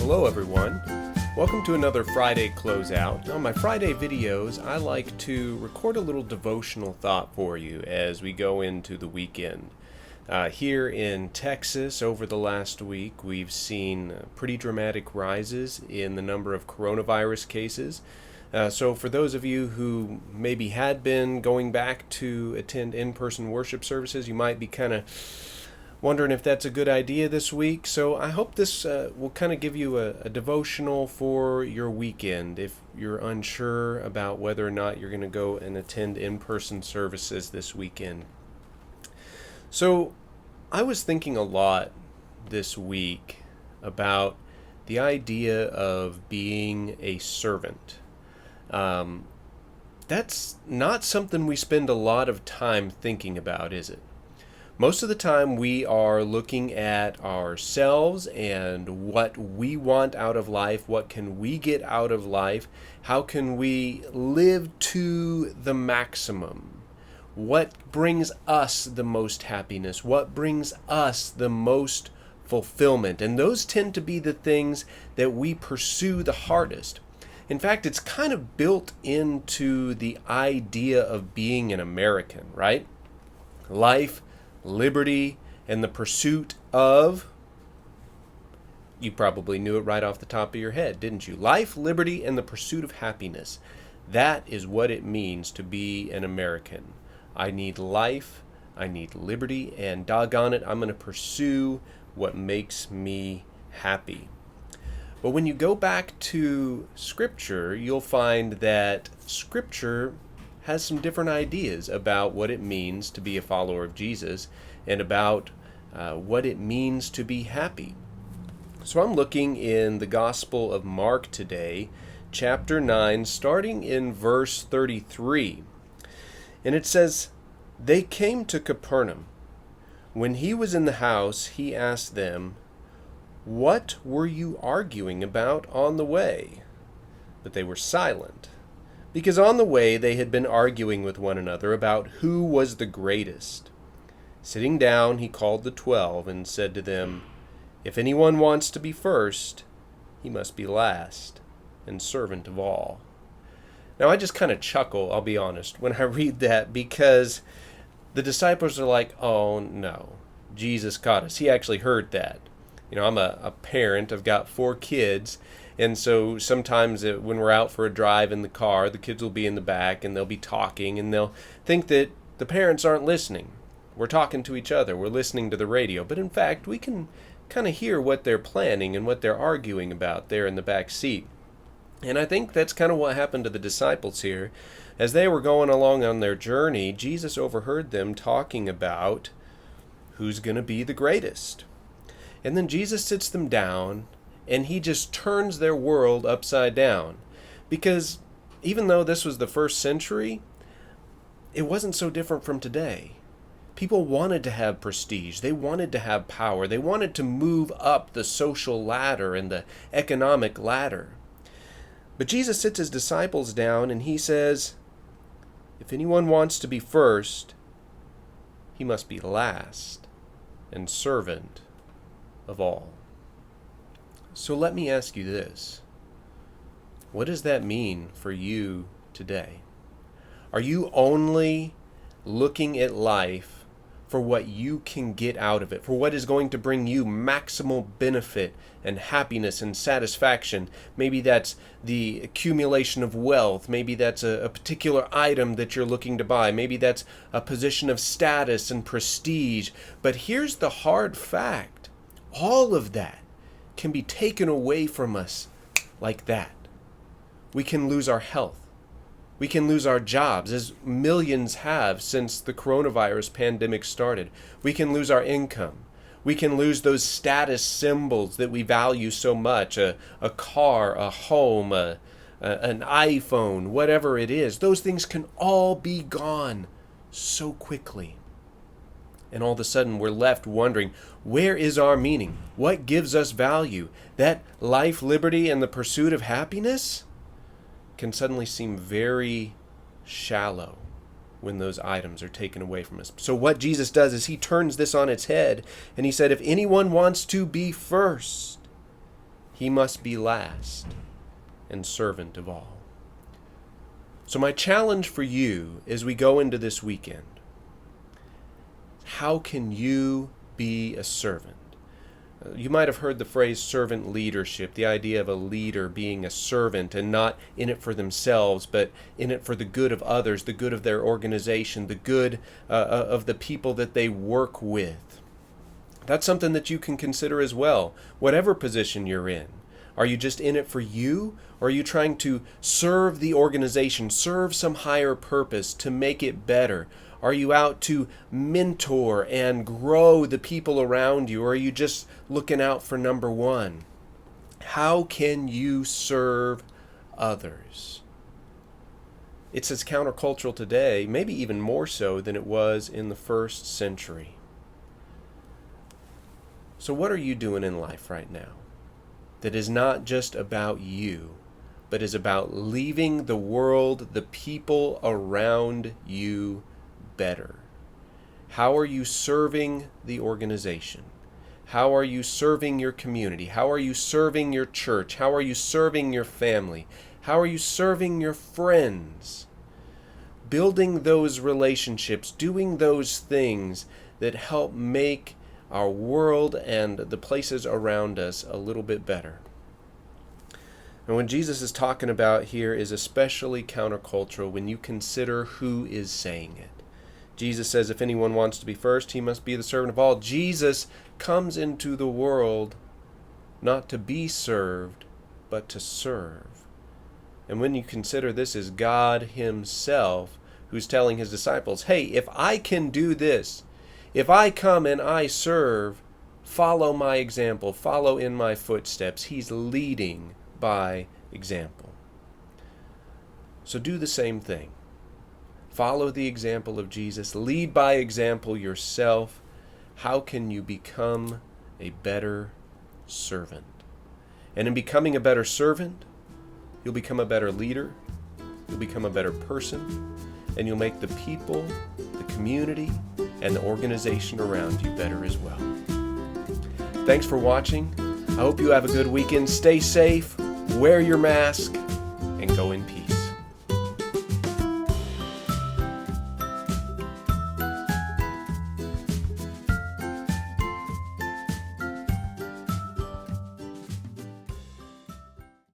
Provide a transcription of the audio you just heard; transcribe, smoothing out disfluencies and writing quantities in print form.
Hello everyone. Welcome to another Friday Closeout. On my Friday videos, I like to record a little devotional thought for you as we go into the weekend. Here in Texas, over the last week, we've seen pretty dramatic rises in the number of coronavirus cases. So for those of you who maybe had been going back to attend in-person worship services, you might be kind of wondering if that's a good idea this week. So I hope this will kind of give you a devotional for your weekend if you're unsure about whether or not you're going to go and attend in-person services this weekend. So I was thinking a lot this week about the idea of being a servant. That's not something we spend a lot of time thinking about, is it? Most of the time we are looking at ourselves and what we want out of life, what can we get out of life, how can we live to the maximum, what brings us the most happiness, what brings us the most fulfillment. And those tend to be the things that we pursue the hardest. In fact, it's kind of built into the idea of being an American, right? Life, liberty, and the pursuit of, you probably knew it right off the top of your head, didn't you? Life, liberty, and the pursuit of happiness. That is what it means to be an American. I need life, I need liberty, and doggone it, I'm going to pursue what makes me happy. But when you go back to Scripture, you'll find that Scripture has some different ideas about what it means to be a follower of Jesus and about what it means to be happy. So I'm looking in the Gospel of Mark today, chapter 9, starting in verse 33. And it says, "They came to Capernaum. When he was in the house, he asked them, 'What were you arguing about on the way?' But they were silent, because on the way they had been arguing with one another about who was the greatest. Sitting down, he called the 12 and said to them, 'If anyone wants to be first, he must be last and servant of all.'" Now I just kind of chuckle, I'll be honest, when I read that, because the disciples are like, oh no, Jesus caught us. He actually heard that. You know, I'm a parent, I've got 4 kids, and so sometimes when we're out for a drive in the car, the kids will be in the back and they'll be talking and they'll think that the parents aren't listening. We're talking to each other, we're listening to the radio, but in fact we can kind of hear what they're planning and what they're arguing about there in the back seat. And I think that's kind of what happened to the disciples here. As they were going along on their journey, Jesus overheard them talking about who's going to be the greatest. And then Jesus sits them down and he just turns their world upside down. Because even though this was the first century, it wasn't so different from today. People wanted to have prestige. They wanted to have power. They wanted to move up the social ladder and the economic ladder. But Jesus sits his disciples down and he says, if anyone wants to be first, he must be last and servant of all. So let me ask you this. What does that mean for you today? Are you only looking at life for what you can get out of it, for what is going to bring you maximal benefit and happiness and satisfaction? Maybe that's the accumulation of wealth. Maybe that's a particular item that you're looking to buy. Maybe that's a position of status and prestige. But here's the hard fact. All of that can be taken away from us like that. We can lose our health. We can lose our jobs, as millions have since the coronavirus pandemic started. We can lose our income. We can lose those status symbols that we value so much, a car, a home, an iPhone, whatever it is. Those things can all be gone so quickly. And all of a sudden we're left wondering, where is our meaning? What gives us value? That life, liberty, and the pursuit of happiness can suddenly seem very shallow when those items are taken away from us. So what Jesus does is he turns this on its head, and he said, if anyone wants to be first, he must be last and servant of all. So my challenge for you as we go into this weekend, how can you be a servant? You might have heard the phrase servant leadership, the idea of a leader being a servant and not in it for themselves, but in it for the good of others, the good of their organization, the good of the people that they work with. That's something that you can consider as well, whatever position you're in. Are you just in it for you, or are you trying to serve the organization, serve some higher purpose to make it better? Are you out to mentor and grow the people around you, or are you just looking out for number one? How can you serve others? It's as countercultural today, maybe even more so than it was in the first century. So what are you doing in life right now that is not just about you, but is about leaving the world, the people around you better? How are you serving the organization? How are you serving your community? How are you serving your church? How are you serving your family? How are you serving your friends? Building those relationships, doing those things that help make our world and the places around us a little bit better. And what Jesus is talking about here is especially countercultural when you consider who is saying it. Jesus says if anyone wants to be first, he must be the servant of all. Jesus comes into the world not to be served, but to serve. And when you consider this is God himself who's telling his disciples, hey, if I can do this, if I come and I serve, follow my example, follow in my footsteps. He's leading by example. So do the same thing. Follow the example of Jesus. Lead by example yourself. How can you become a better servant? And in becoming a better servant, you'll become a better leader, you'll become a better person, and you'll make the people, the community, and the organization around you better as well. Thanks for watching. I hope you have a good weekend. Stay safe, wear your mask, and go in peace.